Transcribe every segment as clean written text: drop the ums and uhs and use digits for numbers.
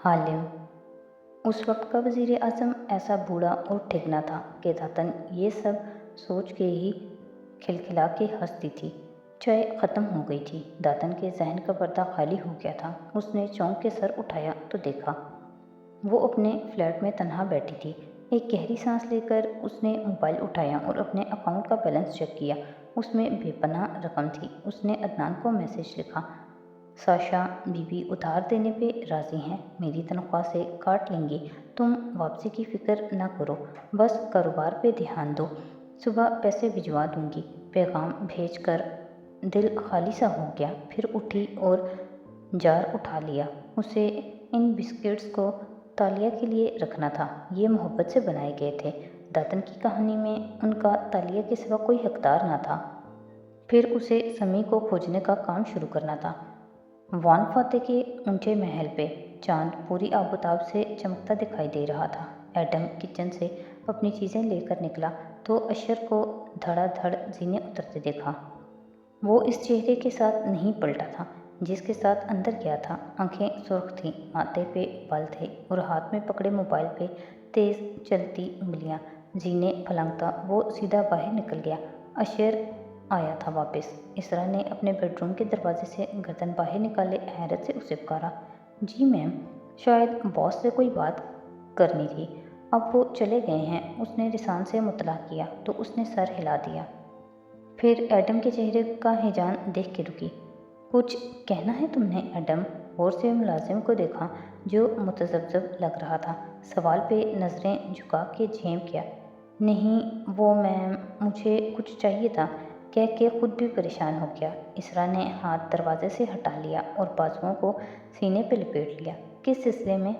हालिम। उस वक्त का वज़ीर आज़म ऐसा बूढ़ा और ठिगना था कि दातन ये सब सोच के ही खिलखिला के हंसती थी। चाय ख़त्म हो गई थी। दातन के जहन का पर्दा खाली हो गया था। उसने चौंक के सर उठाया तो देखा वो अपने फ्लैट में तन्हा बैठी थी। एक गहरी सांस लेकर उसने मोबाइल उठाया और अपने अकाउंट का बैलेंस चेक किया। उसमें बेपनाह रकम थी। उसने अदनान को मैसेज लिखा, साशा बीबी उधार देने पे राज़ी हैं, मेरी तनख्वाह से काट लेंगी, तुम वापसी की फ़िक्र ना करो, बस कारोबार पे ध्यान दो, सुबह पैसे भिजवा दूंगी। पैगाम भेज कर दिल खाली सा हो गया। फिर उठी और जार उठा लिया। उसे इन बिस्किट्स को तालिया के लिए रखना था। ये मोहब्बत से बनाए गए थे। दातन की कहानी में उनका तालिया के सिवा कोई हकदार ना था। फिर उसे समी को खोजने का काम शुरू करना था। वान फाते के ऊंचे महल पे चांद पूरी आबोताब से चमकता दिखाई दे रहा था। एडम किचन से अपनी चीज़ें लेकर निकला तो अशर को धड़ाधड़ जीने उतरते देखा। वो इस चेहरे के साथ नहीं पलटा था जिसके साथ अंदर गया था। आंखें सुर्ख थीं, माथे पे बाल थे और हाथ में पकड़े मोबाइल पे तेज़ चलती उंगलियां। जीने फलंगता वो सीधा बाहर निकल गया। अशर आया था वापस। इसरा ने अपने बेडरूम के दरवाजे से गर्दन बाहर निकाले हैरत से उसे पुकारा, जी मैम। शायद बॉस से कोई बात करनी थी। अब वो चले गए हैं। उसने रिसान से मुतला किया तो उसने सर हिला दिया। फिर एडम के चेहरे का हिजान देख के रुकी। कुछ कहना है तुमने एडम? और से मुलाजिम को देखा जो मुतज़ब्ज़ब लग रहा था। सवाल पे नज़रें झुका के झेप गया, नहीं वो मैम, मुझे कुछ चाहिए था, कह के खुद भी परेशान हो गया। इसरा ने हाथ दरवाजे से हटा लिया और बाजुओं को सीने पे लपेट लिया। किस सिलसिले में?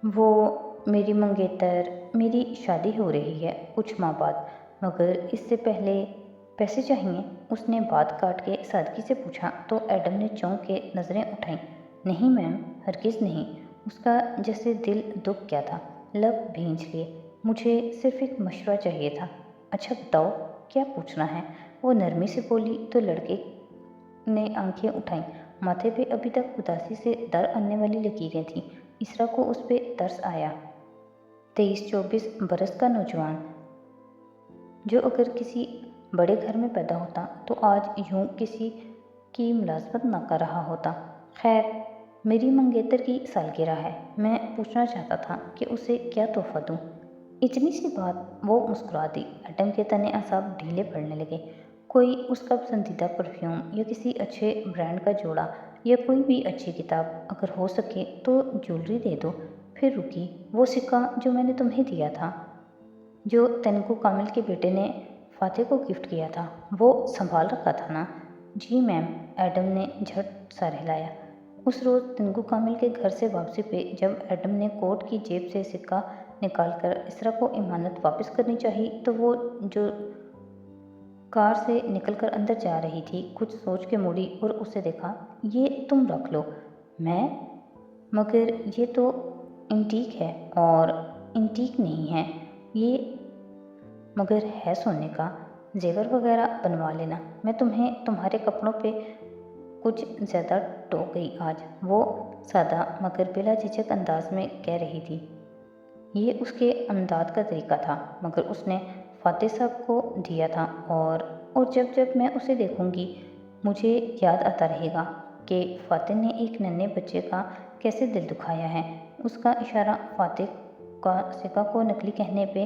वो मेरी मंगेतर, मेरी शादी हो रही है कुछ माह बाद, मगर इससे पहले पैसे चाहिए। उसने बात काट के सादगी से पूछा तो एडम ने चौंक के नज़रें उठाईं। नहीं मैम, हरगिज़ नहीं। उसका जैसे दिल दुख गया था, लब भींच लिए। मुझे सिर्फ एक मशवरा चाहिए था। अच्छा बताओ, क्या पूछना है? वो नरमी से बोली तो लड़के ने आंखें उठाईं। माथे पे अभी तक उदासी से दर आने वाली लकीरें थीं। इसरा को उस पर तरस आया। 23-24 बरस का नौजवान जो अगर किसी बड़े घर में पैदा होता तो आज यूं किसी की मुलाजमत ना कर रहा होता। खैर, मेरी मंगेतर की सालगिरह है, मैं पूछना चाहता था कि उसे क्या तोहफा दूं। इतनी सी बात? वो मुस्कुरा दी। एडम के तने असाब ढीले पड़ने लगे। कोई उसका पसंदीदा परफ्यूम या किसी अच्छे ब्रांड का जोड़ा या कोई भी अच्छी किताब, अगर हो सके तो ज्वेलरी दे दो। फिर रुकी। वो सिक्का जो मैंने तुम्हें दिया था, जो तनकू कामिल के बेटे ने फातिह को गिफ्ट किया था, वो संभाल रखा था ना? जी मैम। एडम ने झट सर हिलाया। उस रोज़ तनकू कामिल के घर से वापसी पे जब एडम ने कोट की जेब से सिक्का निकालकर इसरा को इमानत वापस करनी चाहिए तो वो जो कार से निकलकर अंदर जा रही थी कुछ सोच के मुड़ी और उसे देखा। ये तुम रख लो। मैं? मगर ये तो इंटीक है। और इंटीक नहीं है ये, मगर है सोने का। जेवर वगैरह बनवा लेना। मैं तुम्हें तुम्हारे कपड़ों पे कुछ ज़्यादा टोक गई आज, वो सादा मगर बिला झिझक अंदाज में कह रही थी। ये उसके अमदाद का तरीका था, मगर उसने फातिह साहब को दिया था। और जब जब मैं उसे देखूंगी मुझे याद आता रहेगा कि फातिह ने एक नन्हे बच्चे का कैसे दिल दुखाया है। उसका इशारा फातिह का सिक्का को नकली कहने पे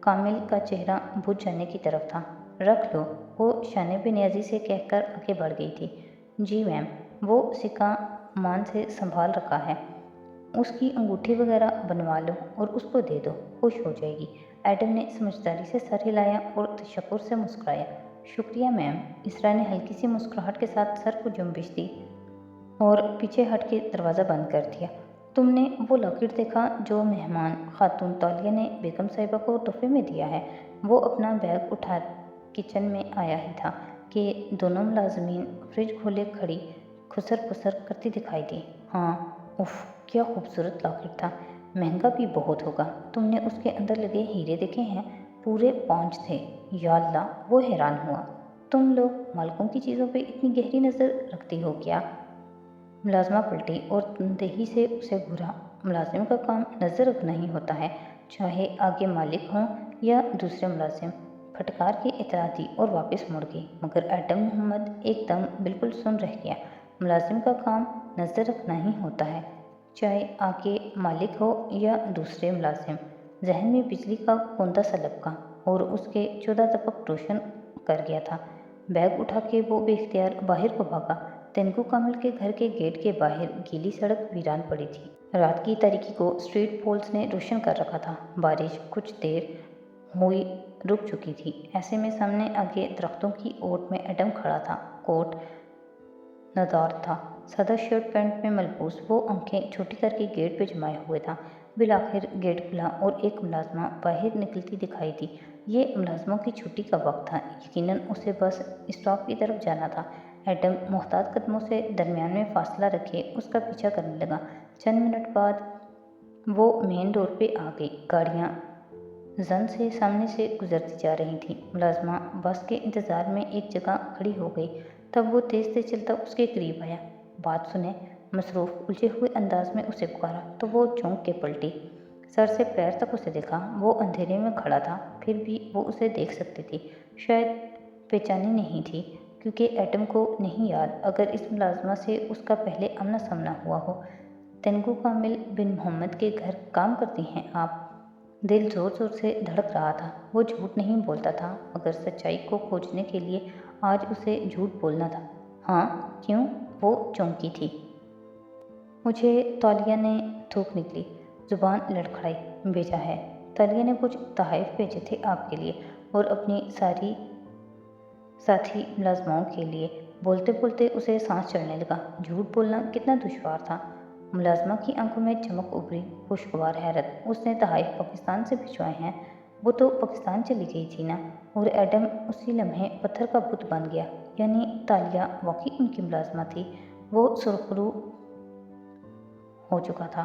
कामिल का चेहरा बुझ जाने की तरफ था। रख लो, वो शाने बेनियाजी से कहकर आगे बढ़ गई थी। जी मैम, वो सिक्का मान से संभाल रखा है, उसकी अंगूठी वगैरह बनवा लो और उसको दे दो, खुश हो जाएगी। एडम ने समझदारी से सर हिलाया और तशक्कुर से मुस्कुराया। शुक्रिया मैम। इसरा ने हल्की सी मुस्कुराहट के साथ सर को जुम्बिश दी और पीछे हट के दरवाज़ा बंद कर दिया। तुमने वो लॉकेट देखा जो मेहमान खातून तौलिया ने बेगम साहिबा को तोहफे में दिया है? वो अपना बैग उठा किचन में आया ही था कि दोनों मुलाजमीन फ्रिज खोले खड़ी खुसर पुसर करती दिखाई दी। हाँ, उफ, क्या खूबसूरत लॉकेट था। महंगा भी बहुत होगा। तुमने उसके अंदर लगे हीरे देखे हैं? पूरे 5 थे। या अल्लाह, वो हैरान हुआ। तुम लोग मालकों की चीज़ों पे इतनी गहरी नज़र रखती हो क्या? मुलाज़िमा पलटी और तनदेही से उसे घूरा। मुलाजिम का काम नज़र रखना ही होता है, चाहे आगे मालिक हों या दूसरे मुलाजिम। फटकार के इतरा दी और वापस मुड़ गई, मगर एडम मोहम्मद एकदम बिल्कुल सुन रह गया। मुलाजिम का काम नज़र रखना ही होता है, चाहे आगे मालिक हो या दूसरे मुलाजिम। जहन में बिजली का कौंधा सा लपका और उसके 14 तपक रोशन कर गया था। बैग उठा के वो बेख्तियार बाहर को भागा। तेनकू कामिल के घर के गेट के बाहर गीली सड़क वीरान पड़ी थी। रात की तारीकी को स्ट्रीट पोल्स ने रोशन कर रखा था। बारिश कुछ देर हुई रुक चुकी थी। ऐसे में सामने आगे दरख्तों की ओट में एडम खड़ा था। कोट नदार था, सादा शर्ट पैंट में मलबूस। वो आंखें छोटी करके गेट पे जमाए हुए था। बिल आखिर गेट खुला और एक मुलाजमा बाहर निकलती दिखाई दी। ये मुलाजमों की छुट्टी का वक्त था, यकीनन उसे बस स्टॉप की तरफ जाना था। एडम मोहतात कदमों से दरमियान में फासला रखे उसका पीछा करने लगा। चंद मिनट बाद वो मेन रोड पे आ गई। गाड़ियाँ जन से सामने से गुजरती जा रही थीं। मुलाजमा बस के इंतज़ार में एक जगह खड़ी हो गई। तब वो तेज तेज चलता उसके करीब आया। बात सुने, मसरूफ़ उलझे हुए अंदाज में उसे पुकारा तो वो चौंक के पलटी। सर से पैर तक उसे देखा। वो अंधेरे में खड़ा था, फिर भी वो उसे देख सकती थी। शायद बेचैनी नहीं थी, क्योंकि एटम को नहीं याद अगर इस मुलाजमा से उसका पहले आमना सामना हुआ हो। तेनकू कामिल बिन मोहम्मद के घर काम करती हैं आप? दिल ज़ोर ज़ोर से धड़क रहा था। वो झूठ नहीं बोलता था, मगर सच्चाई को खोजने के लिए आज उसे झूठ बोलना था। हाँ, क्यों? वो चौंकी थी। मुझे तालिया ने थूक निकली, जुबान लड़खड़ाई। भेजा है, तालिया ने कुछ तोहफ़े भेजे थे आपके लिए और अपनी सारी साथी मुलाजमाओं के लिए। बोलते बोलते उसे सांस चढ़ने लगा। झूठ बोलना कितना दुश्वार था। मुलाजमा की आंखों में चमक उभरी, खुशगवार हैरत। उसने तोहफ़े पाकिस्तान से भिजवाए हैं? वो तो पाकिस्तान चली गई थी ना। और एडम उसी लम्हे पत्थर का बुत बन गया। यानी तालिया वाकई उनकी मुलाजमा थी। वो सुरखरू हो चुका था।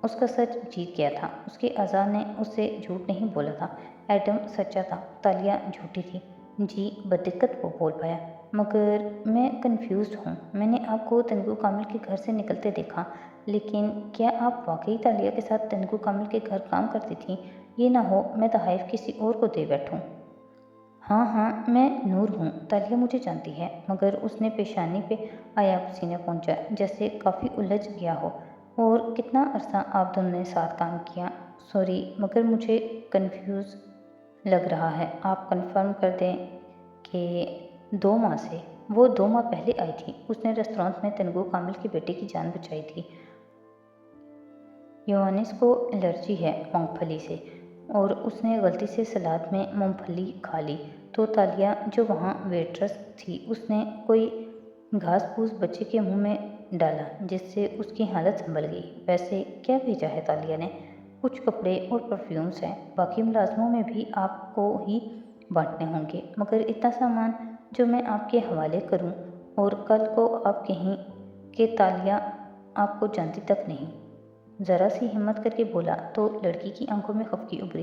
उसका सच जीत गया था। उसके अज़ा ने उससे झूठ नहीं बोला था। एडम सच्चा था, तालिया झूठी थी। जी, बदिक्कत वो बोल पाया। मगर मैं कंफ्यूज हूँ। मैंने आपको तेनकू कामिल के घर से निकलते देखा, लेकिन क्या आप वाकई तालिया के साथ तेनकू कामिल के घर काम करती थीं? ये ना हो मैं तोहफ़े किसी और को दे बैठूँ। हाँ हाँ, मैं नूर हूँ। तालिया मुझे जानती है। मगर उसने पेशानी पे आया पसीना पहुँचा, जैसे काफ़ी उलझ गया हो। और कितना अरसा आप दोनों ने साथ काम किया? सॉरी, मगर मुझे कंफ्यूज लग रहा है। आप कंफर्म कर दें कि 2 माह से। वो 2 माह पहले आई थी। उसने रेस्टोरेंट में तेनकू कामिल की बेटी की जान बचाई थी। योहानिस को एलर्जी है मूंगफली से, और उसने गलती से सलाद में मूंगफली खा ली। तो तालिया, जो वहाँ वेट्रेस थी, उसने कोई घास फूस बच्चे के मुंह में डाला, जिससे उसकी हालत संभल गई। वैसे क्या भेजा है तालिया ने? कुछ कपड़े और परफ्यूम्स हैं। बाकी मुलाजमों में भी आपको ही बांटने होंगे, मगर इतना सामान जो मैं आपके हवाले करूं और कल को आप कहीं कि तालिया आपको जानती तक नहीं। ज़रा सी हिम्मत करके बोला तो लड़की की आंखों में खफकी उभरी।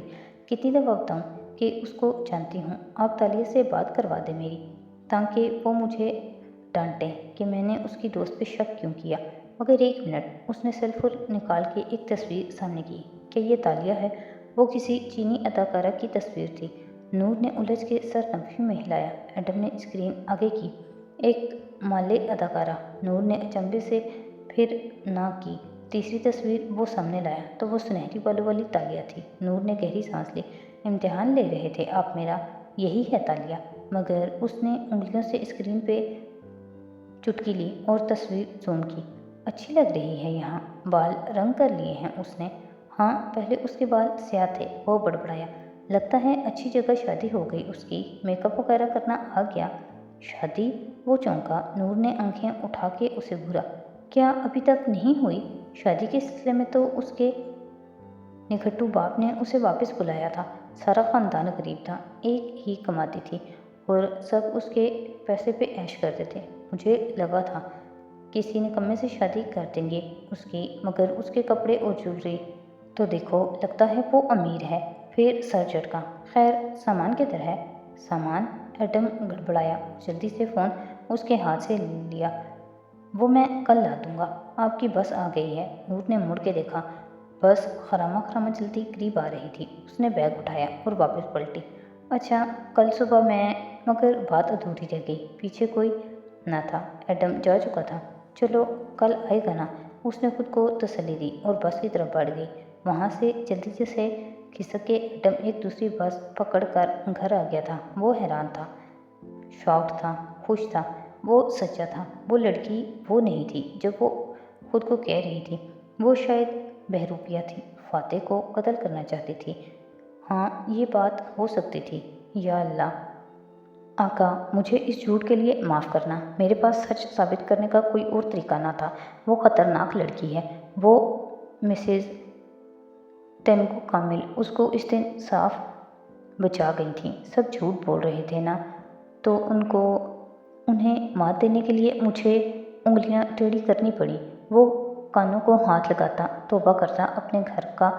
कितनी दफ़ा बताऊँ कि उसको जानती हूँ? आप तालिया से बात करवा दें मेरी, ताकि वो मुझे डांटे कि मैंने उसकी दोस्त पे शक क्यों किया। मगर एक मिनट, उसने सेलफोन निकाल के एक तस्वीर सामने की। क्या ये तालिया है? वो किसी चीनी अदाकारा की तस्वीर थी। नूर ने उलझ के सर नफी में हिलाया। एडम ने स्क्रीन आगे की। एक माले अदाकारा। नूर ने अचंभे से फिर ना की। तीसरी तस्वीर वो सामने लाया तो वो सुनहरी बालों वाली तालिया थी। नूर ने गहरी सांस ली। इम्तिहान ले रहे थे आप मेरा? यही है तालिया। मगर उसने उंगलियों से स्क्रीन पे चुटकी ली और तस्वीर जूम की। अच्छी लग रही है यहाँ। बाल रंग कर लिए हैं उसने? हाँ, पहले उसके बाल स्याह थे। वो बड़बड़ाया। लगता है अच्छी जगह शादी हो गई उसकी। मेकअप वगैरह करना आ गया। शादी? वो चौंका। नूर ने आंखें उठा के उसे घूरा। क्या अभी तक नहीं हुई? शादी के सिलसिले में तो उसके निखट्टू बाप ने उसे वापस बुलाया था। सारा खानदान गरीब था, एक ही कमाती थी और सब उसके पैसे पे ऐश करते थे। मुझे लगा था किसी निकम्मे से शादी कर देंगे उसकी, मगर उसके कपड़े और ज्वेलरी तो देखो, लगता है वो अमीर है। फिर सर झटका। खैर, सामान किधर है? सामान? एडम गड़बड़ाया। जल्दी से फ़ोन उसके हाथ से लिया। وہ میں کل لا دوں گا، آپ کی بس آ گئی ہے۔ نور نے مڑ کے دیکھا، بس خرامہ خرامہ چلتی قریب آ رہی تھی۔ اس نے بیگ اٹھایا اور واپس پلٹی۔ اچھا کل صبح میں، مگر بات ادھوری رہ گئی، پیچھے کوئی نہ تھا، ایڈم جا چکا تھا۔ چلو کل آئے گا نا، اس نے خود کو تسلی دی اور بس کی طرف بڑھ گئی۔ وہاں سے جلدی سے کھسک کے ایڈم ایک دوسری بس پکڑ کر گھر آ گیا تھا۔ وہ حیران تھا، شاکڈ تھا، خوش تھا، وہ سچا تھا۔ وہ لڑکی وہ نہیں تھی جو وہ خود کو کہہ رہی تھی۔ وہ شاید بہروپیہ تھی، فاتح کو قتل کرنا چاہتی تھی۔ ہاں یہ بات ہو سکتی تھی۔ یا اللہ آقا، مجھے اس جھوٹ کے لیے معاف کرنا، میرے پاس سچ ثابت کرنے کا کوئی اور طریقہ نہ تھا۔ وہ خطرناک لڑکی ہے، وہ مسز تینگو کامل اس کو اس دن صاف بچا گئی تھیں۔ سب جھوٹ بول رہے تھے نا، تو انہیں مات دینے کے لیے مجھے انگلیاں ٹیڑھی کرنی پڑی۔ وہ کانوں کو ہاتھ لگاتا توبہ کرتا اپنے گھر کا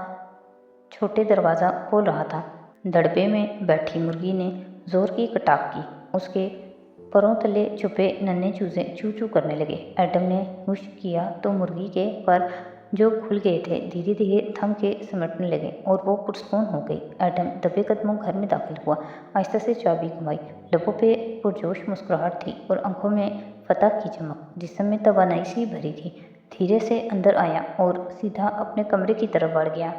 چھوٹے دروازہ کھول رہا تھا۔ دڑبے میں بیٹھی مرغی نے زور کی کٹاک کی، اس کے پروں تلے چھپے ننھے چوزے چو چو کرنے لگے۔ ایڈم نے ہوش کیا تو مرغی کے پر جو کھل گئے تھے دھیرے دھیرے تھم کے سمٹنے لگے اور وہ پرسکون ہو گئی۔ ایڈم دبے قدموں گھر میں داخل ہوا، آہستہ سے چابی گھمائی، لبوں پہ پرجوش مسکراہٹ تھی اور آنکھوں میں فتح کی چمک، جسم میں توانائی سی بھری تھی۔ دھیرے سے اندر آیا اور سیدھا اپنے کمرے کی طرف بڑھ گیا،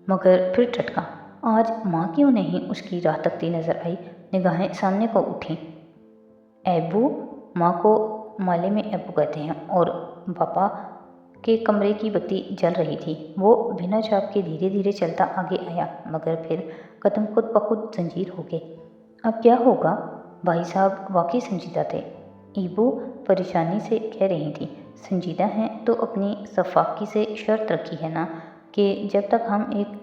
مگر پھر ٹھٹکا۔ آج ماں کیوں نہیں اس کی راہ تکتی نظر آئی۔ نگاہیں سامنے کو اٹھیں۔ ایبو، ماں کو مالے میں ایبو کہتے ہیں، اور پاپا کے کمرے کی بتی جل رہی تھی۔ وہ بنا چاپ کے دھیرے دھیرے چلتا آگے آیا، مگر پھر قدم خود بخود زنجیر ہو گئے۔ اب کیا ہوگا؟ بھائی صاحب واقعی سنجیدہ تھے، ایبو پریشانی سے کہہ رہی تھی۔ سنجیدہ ہیں تو اپنی سفاکی سے شرط رکھی ہے نا کہ جب تک ہم ایک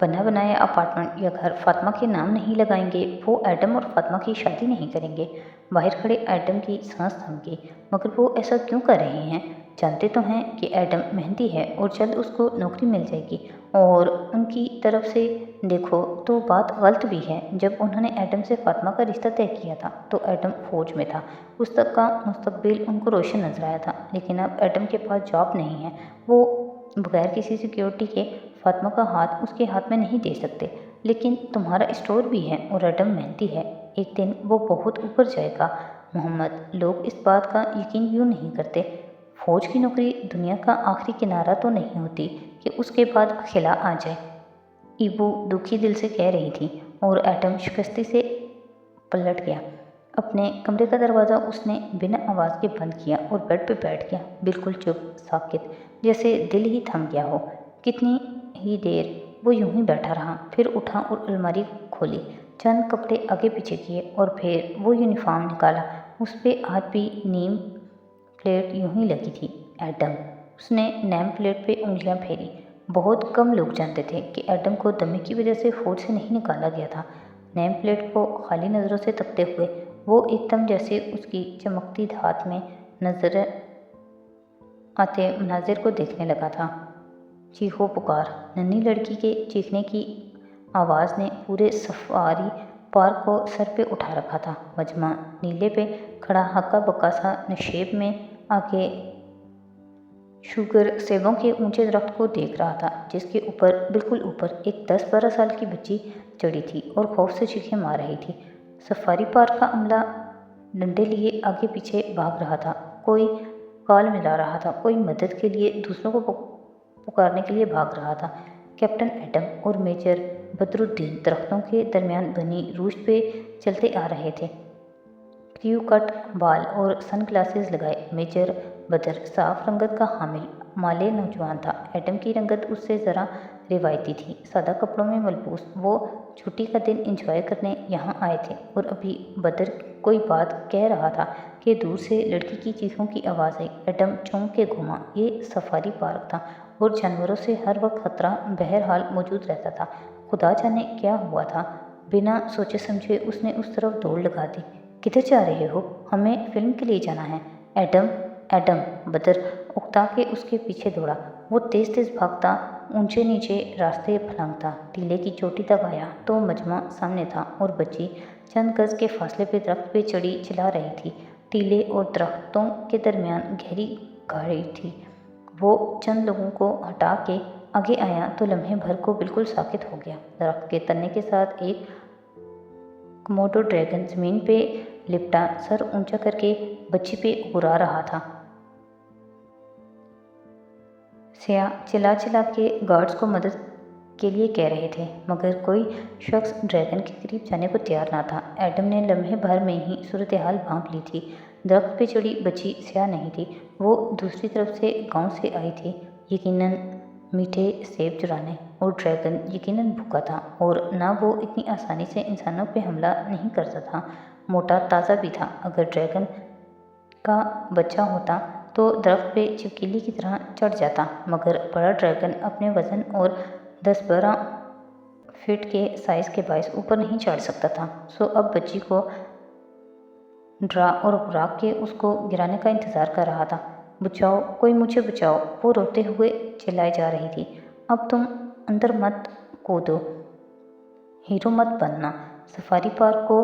بنا بنایا اپارٹمنٹ یا گھر فاطمہ کے نام نہیں لگائیں گے، وہ ایڈم اور فاطمہ کی شادی نہیں کریں گے۔ باہر کھڑے ایڈم کی سانس تھم گئی، مگر وہ ایسا کیوں کر رہے ہیں؟ جانتے تو ہیں کہ ایڈم محنتی ہے اور جلد اس کو نوکری مل جائے گی، اور ان کی طرف سے دیکھو تو بات غلط بھی ہے۔ جب انہوں نے ایڈم سے فاطمہ کا رشتہ طے کیا تھا تو ایڈم فوج میں تھا، اس تک کا مستقبل ان کو روشن نظر آیا تھا، لیکن اب ایڈم کے پاس جاب نہیں ہے، وہ بغیر کسی سیکیورٹی کے فاطمہ کا ہاتھ اس کے ہاتھ میں نہیں دے سکتے۔ لیکن تمہارا اسٹور بھی ہے اور ایڈم محنتی ہے، ایک دن وہ بہت اوپر جائے گا۔ محمد، لوگ اس بات کا یقین کیوں نہیں کرتے؟ فوج کی نوکری دنیا کا آخری کنارہ تو نہیں ہوتی کہ اس کے بعد خلا آ جائے، ایبو دکھی دل سے کہہ رہی تھی، اور ایڈم شکستی سے پلٹ گیا۔ اپنے کمرے کا دروازہ اس نے بنا آواز کے بند کیا اور بیڈ پہ بیٹھ گیا، بالکل چپ، ساکت، جیسے دل ہی تھم گیا ہو۔ کتنی ہی دیر وہ یوں ہی بیٹھا رہا، پھر اٹھا اور الماری کھولی، چند کپڑے آگے پیچھے کیے اور پھر وہ یونیفارم نکالا۔ اس پہ آج بھی نیم پلیٹ یوں ہی لگی تھی۔ ایڈم، اس نے نیم پلیٹ پہ انگلیاں پھیری۔ بہت کم لوگ جانتے تھے کہ ایڈم کو دمے کی وجہ سے فوج سے نہیں نکالا گیا تھا۔ نیم پلیٹ کو خالی نظروں سے تکتے ہوئے وہ ایک دم جیسے اس کی چمکتی دھات میں نظر آتے مناظر کو دیکھنے لگا تھا۔ چیخو پکار، ننھی لڑکی کے چیخنے کی آواز نے پورے سفاری پارک کو سر پہ اٹھا رکھا تھا۔ مجمع نیلے پہ کھڑا ہکا بکا سا نشیب میں آگے شوگر سیبوں کے اونچے درخت کو دیکھ رہا تھا، جس کے اوپر بالکل اوپر ایک 10-12 سال کی بچی چڑھی تھی اور خوف سے چیخیں مار رہی تھی۔ سفاری پارک کا عملہ ڈنڈے لیے آگے پیچھے بھاگ رہا تھا، کوئی کال ملا رہا تھا، کوئی مدد کے لیے دوسروں کو پکارنے کے لیے بھاگ رہا تھا۔ کیپٹن ایڈم اور میجر بدرالدین درختوں کے درمیان بنی روش پہ چلتے آ رہے تھے، کریو کٹ بال اور سن گلاسز لگائے۔ میجر بدر صاف رنگت کا حامل مالے نوجوان تھا، ایڈم کی رنگت اس سے ذرا روایتی تھی، سادہ کپڑوں میں ملبوس۔ وہ چھٹی کا دن انجوائے کرنے یہاں آئے تھے، اور ابھی بدر کوئی بات کہہ رہا تھا کہ دور سے لڑکی کی چیخوں کی آواز آئی۔ ایڈم چونک کے گھوما، یہ سفاری پارک تھا اور جانوروں سے ہر وقت خطرہ بہرحال موجود رہتا تھا۔ خدا جانے کیا ہوا تھا، بنا سوچے سمجھے اس نے اس طرف دوڑ لگا دی۔ کدھر جا رہے ہو؟ ہمیں فلم کے لیے جانا ہے۔ ایڈم، ایڈم، بدر اکتا کے اس کے پیچھے دوڑا۔ وہ تیز تیز بھاگتا، اونچے نیچے راستے پھلانگتا، ٹیلے کی چوٹی تک آیا تو مجمع سامنے تھا اور بچی چند گز کے فاصلے پہ درخت پہ چڑھی چلا رہی تھی۔ टीले और दरख्तों के दरमियान गहरी खाई थी। वो चंद लोगों को हटा के आगे आया तो लम्हे भर को बिल्कुल साकित हो गया। दरख्त के तने के साथ एक कोमोडो ड्रैगन जमीन पे लिपटा सर ऊंचा करके बच्ची पे उड़ा रहा था। सिया चिल्ला चिल्ला के गार्ड्स को मदद के लिए कह रहे थे, मगर कोई शख्स ड्रैगन के करीब जाने को तैयार ना था। एडम ने लम्हे भर में ही सूरत हाल भांप ली थी। दरख्त पे चढ़ी बच्ची सिया नहीं थी, वो दूसरी तरफ से गांव से आई थी, यकीनन मीठे सेब चुराने, और ड्रैगन यकीनन भूखा था और ना वो इतनी आसानी से इंसानों पे हमला नहीं करता था। मोटा ताज़ा भी था। अगर ड्रैगन का बच्चा होता तो दरख्त पे चिपकीली की तरह चढ़ जाता, मगर बड़ा ड्रैगन अपने वज़न और 10-12 फीट के साइज़ के बायस ऊपर नहीं चढ़ सकता था। सो अब बच्ची को डरा और घुराक के उसको गिराने का इंतज़ार कर रहा था। बचाओ, कोई मुझे बचाओ, वो रोते हुए चिल्लाई जा रही थी। अब तुम अंदर मत कूदो, हीरो मत बनना, सफारी पार्क को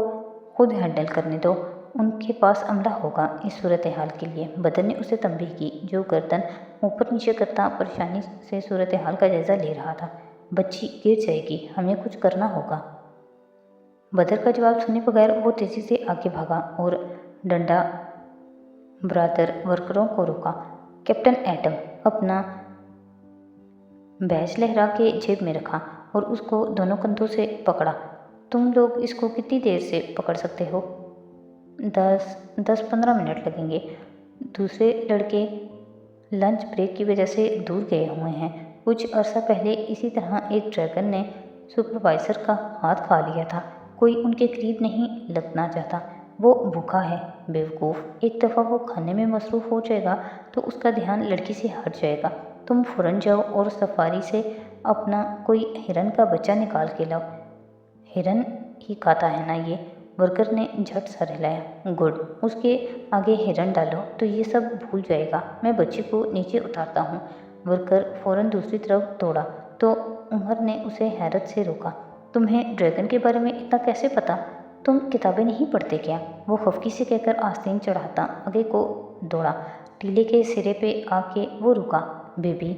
खुद हैंडल करने दो, उनके पास अमला होगा इस सूरत हाल के लिए। बदर ने उसे तंबीह की, जो गर्दन ऊपर नीचे करता परेशानी से सूरत हाल का जायजा ले रहा था। बच्ची गिर जाएगी, हमें कुछ करना होगा। बदर का जवाब सुने बगैर वो तेज़ी से आगे भागा और डंडा ब्रादर वर्करों को रोका। कैप्टन एडम अपना बैज लहरा के जेब में रखा और उसको दोनों कंधों से पकड़ा। तुम लोग इसको कितनी देर से पकड़ सकते हो? 10-15 मिनट लगेंगे। दूसरे लड़के लंच ब्रेक की वजह से दूर गए हुए हैं। कुछ अरसा पहले इसी तरह एक ड्रैगन ने सुपरवाइज़र का हाथ खा लिया था। कोई उनके करीब नहीं लगना चाहता। वो भूखा है, बेवकूफ़। एक दफ़ा वो खाने में मसरूफ़ हो जाएगा तो उसका ध्यान लड़की से हट जाएगा। तुम फ़ौरन जाओ और सफारी से अपना कोई हिरन का बच्चा निकाल के लाओ। हिरन ही खाता है ना ये? वर्कर ने झट सर हिलाया। गुड, उसके आगे हिरन डालो तो ये सब भूल जाएगा। मैं बच्ची को नीचे उतारता हूँ। वर्कर फ़ौरन दूसरी तरफ दौड़ा तो उमर ने उसे हैरत से रोका। तुम्हें ड्रैगन के बारे में इतना कैसे पता? तुम किताबें नहीं पढ़ते क्या? वो खफकी से कहकर आस्तीन चढ़ाता आगे को दौड़ा। टीले के सिरे पे आके वो रुका। बेबी,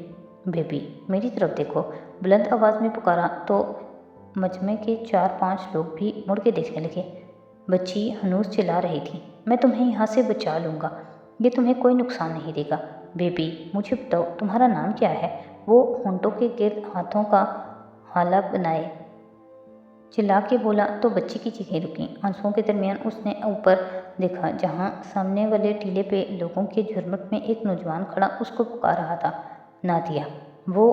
बेबी, मेरी तरफ देखो, बुलंद आवाज़ में पुकारा तो मजमे के 4-5 लोग भी मुड़ के देखने लगे। बच्ची हनूस चिल्ला रही थी, मैं तुम्हें यहाँ से बचा लूँगा, ये तुम्हें कोई नुकसान नहीं देगा। बेबी, मुझे बताओ तुम्हारा नाम क्या है? वो होंठों के गिर्द हाथों का हाला बनाए चिल्ला के बोला तो बच्ची की चीखें रुकीं। आंसुओं के दरमियान उसने ऊपर देखा, जहाँ सामने वाले टीले पे लोगों के झुरमुट में एक नौजवान खड़ा उसको पुकार रहा था। नादिया, वो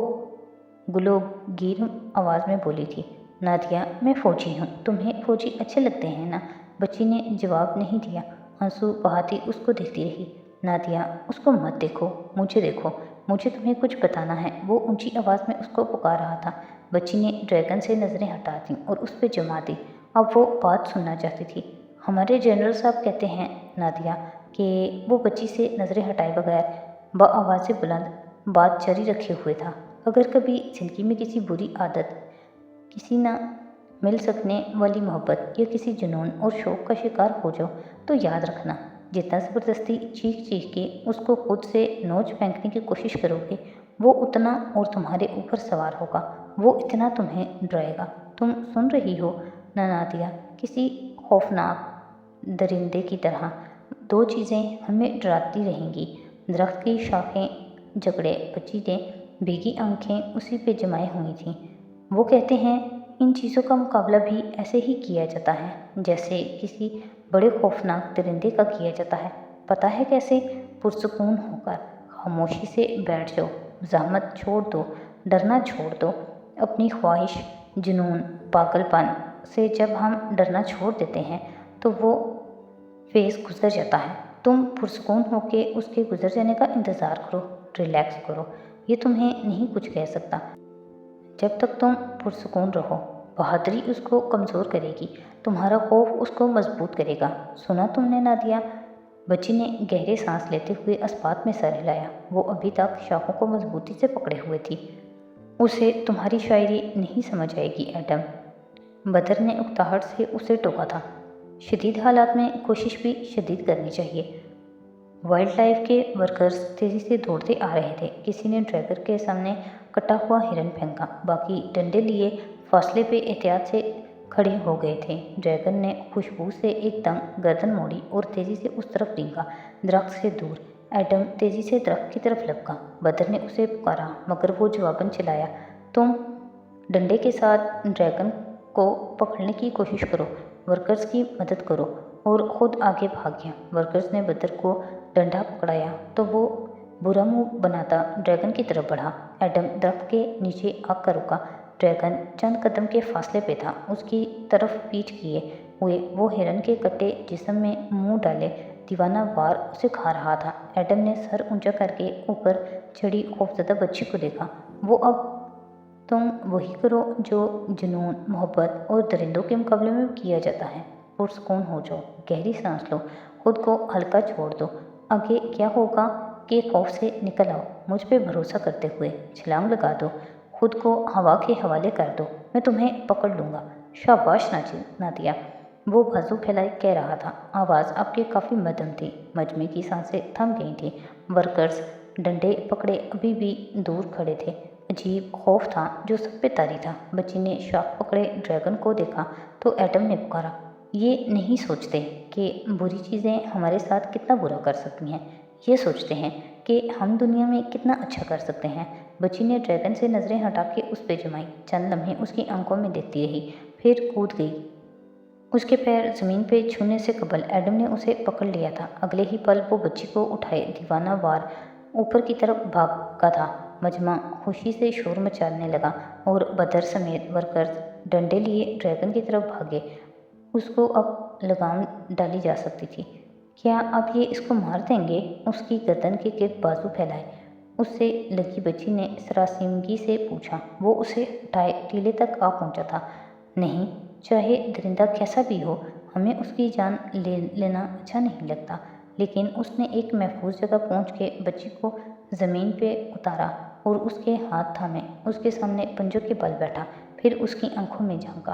गुलोगीर आवाज़ में बोली थी। नादिया, मैं फ़ौजी हूँ, तुम्हें फ़ौजी अच्छे लगते हैं ना? बच्ची ने जवाब नहीं दिया, आंसू बहाती उसको देखती रही। नादिया, उसको मत देखो, मुझे देखो, मुझे तुम्हें कुछ बताना है, वो ऊंची आवाज़ में उसको पुकार रहा था। बच्ची ने ड्रैगन से नज़रें हटा दी और उस पर जमा दी। अब वो बात सुनना चाहती थी। हमारे जनरल साहब कहते हैं, नादिया, कि वो बच्ची से नज़रें हटाए बगैर आवाज़ बुलंद बात जारी रखे हुए था। अगर कभी ज़िंदगी में किसी बुरी आदत, किसी ना मिल सकने वाली मोहब्बत या किसी जुनून और शौक़ का शिकार हो जाओ तो याद रखना, जितना ज़बरदस्ती चीख चीख के उसको खुद से नोच फेंकने की कोशिश करोगे, वो उतना और तुम्हारे ऊपर सवार होगा, वो इतना तुम्हें डराएगा। तुम सुन रही हो ना नादिया? किसी खौफनाक दरिंदे की तरह 2 चीज़ें हमें डराती रहेंगी, दरख्त की शाखें जकड़े। बच्ची ने भीगी आंखें उसी पे जमाई हुई थीं। वो कहते हैं इन चीज़ों का मुकाबला भी ऐसे ही किया जाता है जैसे किसी बड़े खौफनाक दरिंदे का किया जाता है। पता है कैसे? पुरसुकून होकर खामोशी से बैठ जाओ, ज़हमत छोड़ दो, डरना छोड़ दो। अपनी ख्वाहिश, जुनून, पागलपन से जब हम डरना छोड़ देते हैं तो वो फेज़ गुजर जाता है। तुम पुरसुकून होके उसके गुजर जाने का इंतज़ार करो, रिलैक्स करो। ये तुम्हें नहीं कुछ कह सकता। जब तक तुम पुरसुकून रहो, बहादुरी उसको कमज़ोर करेगी, तुम्हारा खौफ उसको मजबूत करेगा। सुना तुमने नादिया? बच्ची ने गहरे सांस लेते हुए अस्पात में सर हिलाया। वो अभी तक शाखों को मजबूती से पकड़े हुए थी। उसे तुम्हारी शायरी नहीं समझ आएगी एडम, बदर ने उकताहट से उसे टोका था। شدید حالات میں کوشش بھی شدید کرنی چاہیے۔ وائلڈ لائف کے ورکرز تیزی سے دوڑتے آ رہے تھے۔ کسی نے ڈریگن کے سامنے کٹا ہوا ہرن پھینکا، باقی ڈنڈے لیے فاصلے پہ احتیاط سے کھڑے ہو گئے تھے۔ ڈریگن نے خوشبو سے ایک دم گردن موڑی اور تیزی سے اس طرف ڈینگا، درخت سے دور۔ ایڈم تیزی سے درخت کی طرف لپکا۔ بدر نے اسے پکارا مگر وہ جواباً چلایا، تم ڈنڈے کے ساتھ ڈریگن کو پکڑنے کی کوشش کرو، ورکرز کی مدد کرو، اور خود آگے بھاگ گیا۔ ورکرز نے بدر کو ڈنڈا پکڑایا تو وہ برا منہ بناتا ڈریگن کی طرف بڑھا۔ ایڈم درخت کے نیچے آ کر رکا۔ ڈریگن چند قدم کے فاصلے پہ تھا۔ اس کی طرف پیٹھ کیے ہوئے وہ ہرن کے کٹے جسم میں منہ ڈالے دیوانہ وار اسے کھا رہا تھا۔ ایڈم نے سر اونچا کر کے اوپر چڑھی خوفزدہ بچی کو دیکھا۔ وہ اب تم وہی کرو جو جنون، محبت اور درندوں کے مقابلے میں کیا جاتا ہے۔ پرسکون ہو جاؤ، گہری سانس لو، خود کو ہلکا چھوڑ دو۔ آگے کیا ہوگا کہ خوف سے نکل آؤ، مجھ پہ بھروسہ کرتے ہوئے چھلانگ لگا دو، خود کو ہوا کے حوالے کر دو، میں تمہیں پکڑ لوں گا۔ شاباش نادیہ، وہ بازو پھیلائے کہہ رہا تھا۔ آواز اب کے کافی مدھم تھی۔ مجمع کی سانسیں تھم گئی تھیں۔ ورکرز ڈنڈے پکڑے ابھی بھی دور کھڑے تھے۔ عجیب خوف تھا جو سب پہ طاری تھا۔ بچی نے شاخ پکڑے ڈریگن کو دیکھا تو ایڈم نے پکارا، یہ نہیں سوچتے کہ بری چیزیں ہمارے ساتھ کتنا برا کر سکتی ہیں، یہ سوچتے ہیں کہ ہم دنیا میں کتنا اچھا کر سکتے ہیں۔ بچی نے ڈریگن سے نظریں ہٹا کے اس پہ جمائیں۔ چند لمحے اس کی آنکھوں میں دیکھتی رہی، پھر کود گئی۔ اس کے پیر زمین پہ چھونے سے قبل ایڈم نے اسے پکڑ لیا تھا۔ اگلے ہی پل وہ بچی کو اٹھائے دیوانہ وار اوپر کی طرف بھاگا تھا۔ مجمع خوشی سے شور مچانے لگا اور بدر سمیت ورکرز ڈنڈے لیے ڈریگن کی طرف بھاگے۔ اس کو اب لگام ڈالی جا سکتی تھی۔ کیا اب یہ اس کو مار دیں گے؟ اس کی گردن کے گرد بازو پھیلائے اس سے لگی بچی نے سراسیمگی سے پوچھا۔ وہ اسے اٹھائے ٹیلے تک آ پہنچا تھا۔ نہیں، چاہے درندہ کیسا بھی ہو، ہمیں اس کی جان لینا اچھا نہیں لگتا۔ لیکن اس نے ایک محفوظ جگہ پہنچ کے بچی کو زمین پہ اتارا اور اس کے ہاتھ تھامے اس کے سامنے پنجوں کے بل بیٹھا، پھر اس کی آنکھوں میں جھانکا۔